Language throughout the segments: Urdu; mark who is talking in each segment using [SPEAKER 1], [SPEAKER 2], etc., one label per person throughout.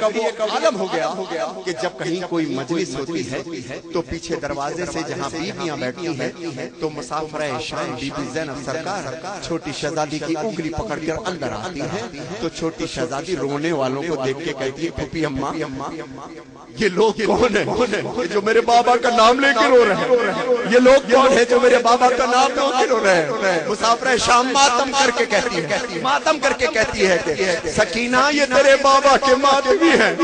[SPEAKER 1] کا وہ عالم ہو گیا کہ جب کہیں کوئی مجلس ہوتی ہے تو پیچھے دروازے سے جہاں بیویاں بیٹھتی ہیں تو مسافرہ شام بی بی زینب سرکار چھوٹی شہزادی کی انگلی پکڑ کر اندر آتی ہے تو چھوٹی شہزادی رونے والوں کو دیکھ کے کہتی ہے پھوپھی اماں یہ لوگ کون ہیں جو میرے بابا کا نام لے کے رو رہے ہیں؟ یہ لوگ کون ہیں جو میرے بابا کا نام لے کے رو رہے ہیں؟ مسافرہ شام ماتم کر کے کہتی ہے، ماتم کر کے کہتی ہے کہ سکینہ یہ تیرے بابا کے ماتمی ہیں،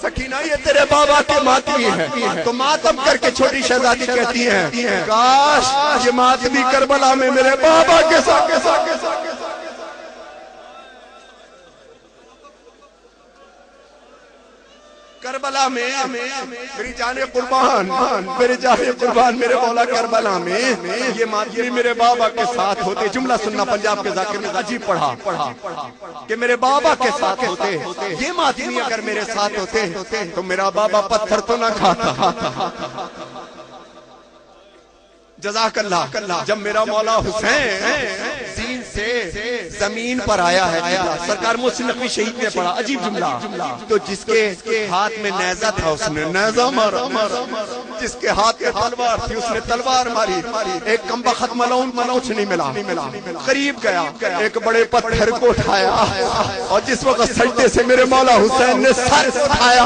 [SPEAKER 1] سکینہ یہ تیرے بابا کے ماتمی ہیں۔ تو ماتم کر کے چھوٹی شہزادی کہتی ہیں کاش یہ ماتمی کربلا میں میرے بابا کے ساتھ کربلا میں میری جان قربان میرے مولا کربلا میں یہ ماتمی میرے بابا کے ساتھ ہوتے۔ جملہ سننا پنجاب کے ذاکر نے عجیب پڑھا کہ میرے بابا کے ساتھ ہوتے، یہ ماتمی اگر میرے ساتھ ہوتے تو میرا بابا پتھر تو نہ کھاتا۔ جزاک اللہ۔ جب میرا مولا حسین زین سے زمین پر آیا ہے، سرکار محسن نقوی شہید نے پڑھا عجیب جملہ، تو جس کے ہاتھ میں نیزہ تھا اس نے نیزہ مارا، جس کے ہاتھ میں تلوار تھی اس نے تلوار ماری، ایک کمبخت ملونچ نہیں ملا، قریب گیا ایک بڑے پتھر کو اٹھایا اور جس وقت سجدے سے میرے مولا حسین نے سر اٹھایا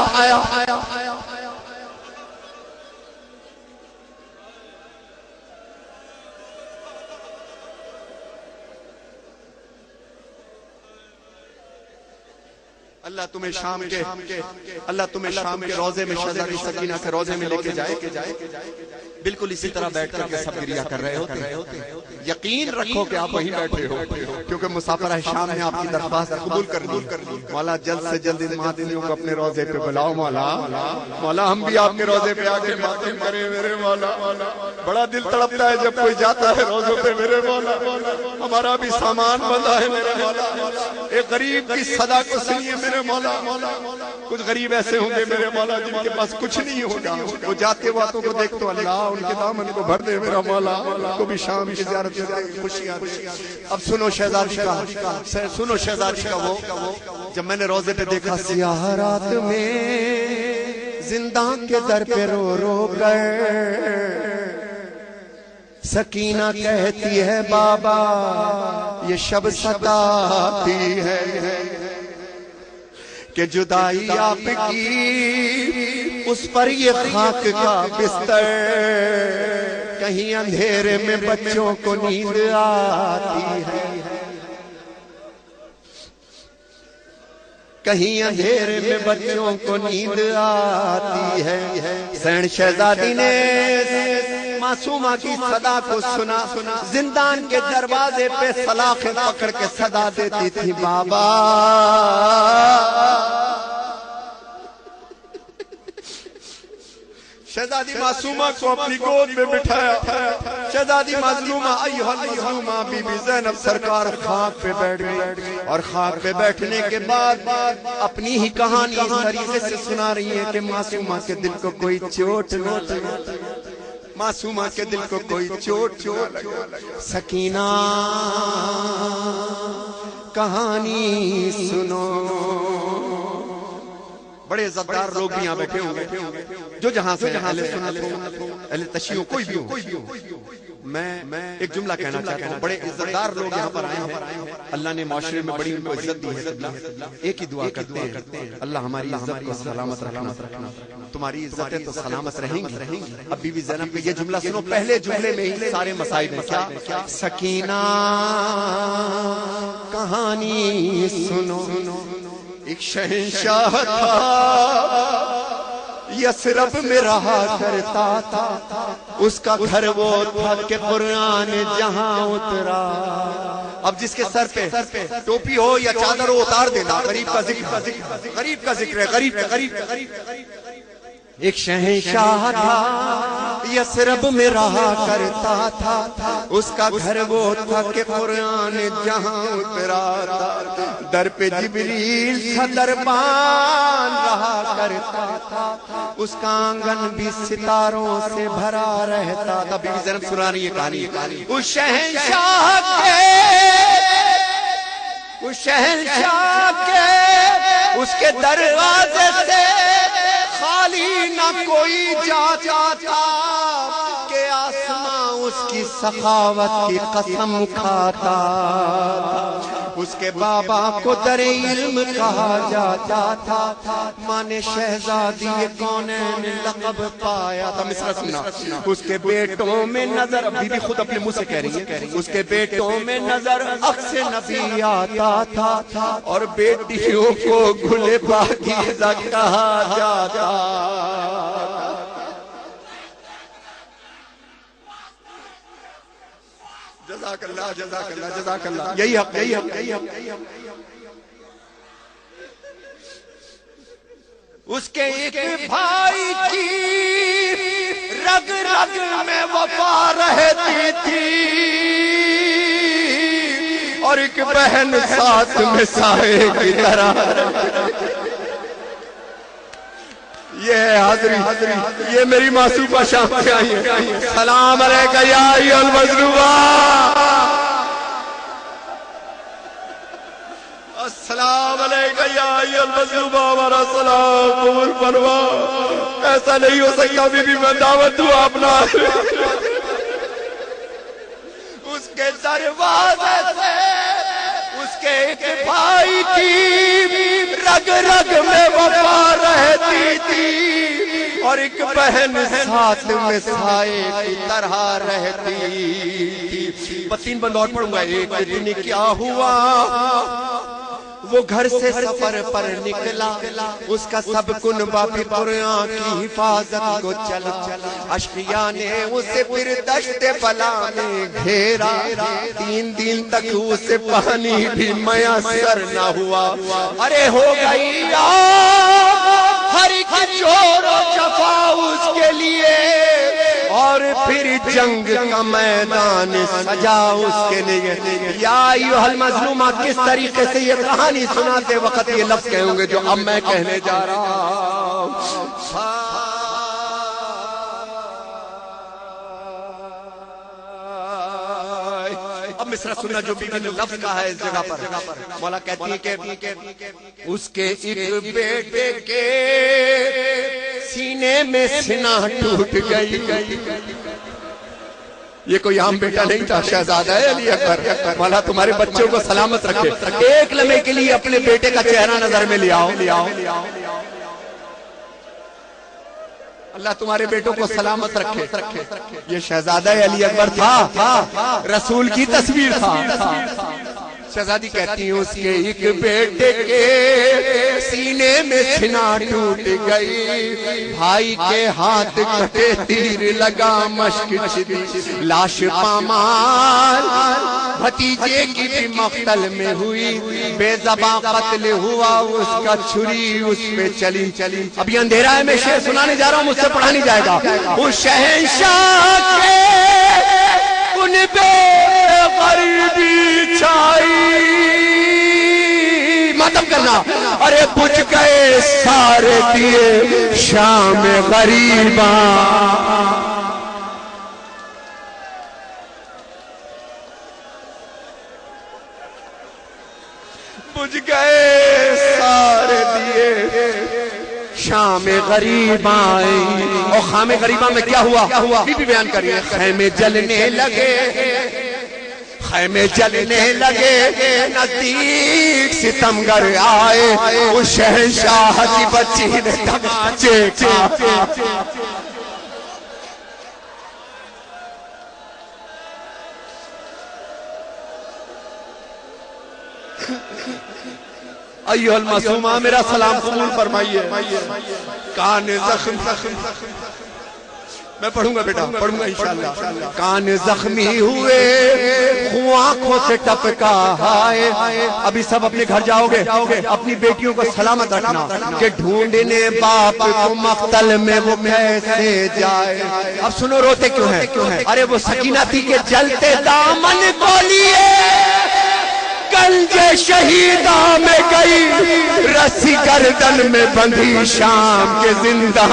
[SPEAKER 1] اللہ تمہیں شام کے روزے میں شہزادی سکینہ کے روزے میں لے کے جائے، بالکل اسی طرح بیٹھ کر کے سب گریہ کر رہے ہوتے۔ یقین رکھو کہ آپ وہیں بیٹھے ہو کیونکہ مسافرہ شام نے آپ کی درخواست قبول کر لی۔ مولا جلد سے جلد ان ماتمیوں کو اپنے روزے پہ بلاؤ۔ مولا ہم بھی آپ کے روزے پہ آ کے ماتم کریں میرے مولا۔ بڑا دل تڑپتا ہے جب کوئی جاتا ہے روزوں پہ میرے مولا، ہمارا بھی سامان بندہ ہے میرے مولا۔ ایک غریب کی صدا کو سنیے میرے مولا۔ کچھ غریب ایسے ہوں گے میرے مولا جن کے پاس کچھ نہیں ہوگا، وہ جاتے واتوں کو دیکھ تو اللہ ان کے دامن کو بھر دے میرا مولا، کو بھی شام کی زیارت سے خوشیاں۔ اب سنو شہزادی کا وہ جب میں نے روزے پہ دیکھا سیاہ رات میں زندان کے در پہ رو رو کر سکینہ کہتی ہے بابا یہ شب ستاتی ہے کہ جدائی آپ کی اس پر یہ خاک کا بستر، کہیں اندھیرے میں بچوں کو نیند آتی ہے، کہیں اندھیرے میں بچوں کو نیند آتی ہے۔ سین شہزادی نے معصومہ کی صدا کو سنا، زندان کے دروازے پہ سلاخیں پکڑ کے صدا دیتی تھی بابا شہزادی معصومہ کو اپنی گود میں بٹھایا، شہزادی مظلومہ ایھا المظلومہ بی بی زینب سرکار خاک پہ بیٹھ گئی، اور خاک پہ بیٹھنے کے بعد اپنی ہی کہانی اس طریقے سے سنا رہی ہے کہ معصومہ کے دل کو کوئی چوٹ نہ لگے، معصومہ کے دل کو کوئی چوٹ نہ لگے۔ سکینہ کہانی سنو۔ بڑے عزتدار لوگ بھی یہاں بیٹھے ہوں گے جو جہاں سے اہل سنت ہو، اہل تشیع کوئی بھی ہو۔ میں ایک جملہ کہنا چاہتا ہوں، بڑے عزتدار لوگ یہاں پر آئے ہیں، اللہ نے معاشرے میں بڑی ان کو عزت دی ہے۔ ایک ہی دعا کرتے ہیں اللہ ہماری عزت کو سلامت رکھنا، تمہاری عزتیں تو سلامت رہیں گی۔ اب بی بی زینب کا یہ جملہ سنو، پہلے جملے میں ہی سارے مسائل ہیں۔ کیا؟ سکینہ کہانی سنو، ایک شہنشاہ تھا یثرب میں رہا کرتا تھا، اس کا گھر وہ تھا کہ قرآن جہاں اترا۔ اب جس کے سر پہ ٹوپی ہو یا چادر ہو اتار دینا، غریب کا ذکر ہے، غریب ایک شہنشاہ تھا یثرب میں رہا کرتا تھا، اس کا گھر وہ تھا کہ قرآن جہاں اترا تھا، در پہ جبریل تھا دربان رہا کرتا تھا، اس کا آنگن بھی ستاروں سے بھرا رہتا تھا۔ بی بی زینب سنا رہی ہے کہانی، اس شہنشاہ کے اس کے دروازے سے خالی نہ کوئی جاتا تھا کہ آسمان اس کی سخاوت کی قسم کھاتا تھا۔ اس کے بابا کو در علم کہا جاتا تھا، ماں نے شہزادی کونین لقب پایا تھا۔ مصرع سننا، اس کے بیٹوں میں نظر، بی بی خود اپنے منہ سے کہہ رہی ہے، اس کے بیٹوں میں نظر عکس نبی آتا تھا اور بیٹیوں کو گل پاکیزہ کہا جاتا۔ جزاک اللہ جزاک اللہ جزاک اللہ، یہی حق یہی حق یہی حق۔ اس کے ایک بھائی کی رگ رگ میں وفا رہتی تھی اور ایک بہن ساتھ میں سائے کی طرح۔ یہ حاضری یہ میری معصومہ شام سے آئی ہے۔ سلام علیکہ یا ایھا المظلومہ، السلام علیکہ یا ایھا المظلومہ، ہمارا سلام قبول فرما۔ ایسا نہیں ہو سکتا بی بی، میں دعوت دوں اپنا۔ اس کے دروازے سے اس کے ایک بھائی کی رگ رگ میں وفا رہتی تھی اور ایک بہن ساتھ میں سائے کی طرح رہتی تھی۔ تین بند اور پڑھوں گا۔ ایک دن کیا ہوا، وہ گھر سے سفر پر نکلا، اس کا سب کنبہ بھی قرآن کی حفاظت کو چلا۔ اشقیاء نے اسے پھر دشت بلا میں گھیرا، 3 دن تک اسے پانی بھی میسر نہ ہوا۔ ارے ہو گئی ہر ایک چور و جفا اس کے لیے، اور پھر جنگ کا میدان سجا اس کے لیے۔ یا ایھا المظلومہ، کس طریقے سے یہ کہانی سناتے وقت یہ لفظ کہیں گے جو اب میں کہنے جا رہا ہوں۔ اب مصرع سننا جو بیوی نے لفظ کہا ہے اس جگہ پر۔ مولا کہتی ہے کہ اس کے ایک بیٹے کے سینے میں سینہ ٹوٹ گئی۔ یہ کوئی عام بیٹا نہیں تھا، شہزادہ علی اکبر۔ مولا تمہارے بچوں کو سلامت رکھے۔ ایک لمحے کے لیے اپنے بیٹے کا چہرہ نظر میں لے آؤ۔ اللہ تمہارے بیٹوں کو سلامت رکھے۔ یہ شہزادہ علی اکبر تھا، رسول کی تصویر تھا۔ شہزادی کہتی ہیں اس کے ایک بیٹے کے سینے میں سینہ ٹوٹ گئی، بھائی کے ہاتھ کٹے تیر لگا مشک چلی، لاش پامال بھتیجے کی بھی مقتل میں ہوئی، بے زباں قتل ہوا اس کا چھری اس پہ چلی۔ اب یہ اندھیرا ہے، میں شعر سنانے جا رہا ہوں، مجھ سے پڑھا نہیں جائے گا۔ اس شہنشاہ کے ان بے غریبی چھائی، ماتم کرنا، ارے بجھ گئے سارے دیے شام غریباں، بجھ گئے سارے دیے شام غریباں۔ اور خام غریباں میں کیا ہوا بی بی بیان کریے۔ خیمے جلنے لگے، خیمے جلنے لگے، نزدیک ستمگر آئے، اس شہنشاہ کی بچی نے تماچے کھائے۔ ایھا المعصومہ، میرا سلام قبول فرمائیے۔ کان زخم، میں پڑھوں گا بیٹا، پڑھوں گا انشاءاللہ۔ کان زخمی ہوئے، خون آنکھوں سے ٹپکا ہائے۔ ابھی سب اپنے گھر جاؤ گے، اپنی بیٹیوں کو سلامت رکھنا کہ ڈھونڈنے باپ کو مقتل میں وہ کیسے جائے۔ اب سنو روتے کیوں ہیں؟ ارے وہ سکینہ تھی کہ جلتے دامن کو لیے گنج شہیدہ میں گئی، رسی گردن میں بندھی شام کے زندہ۔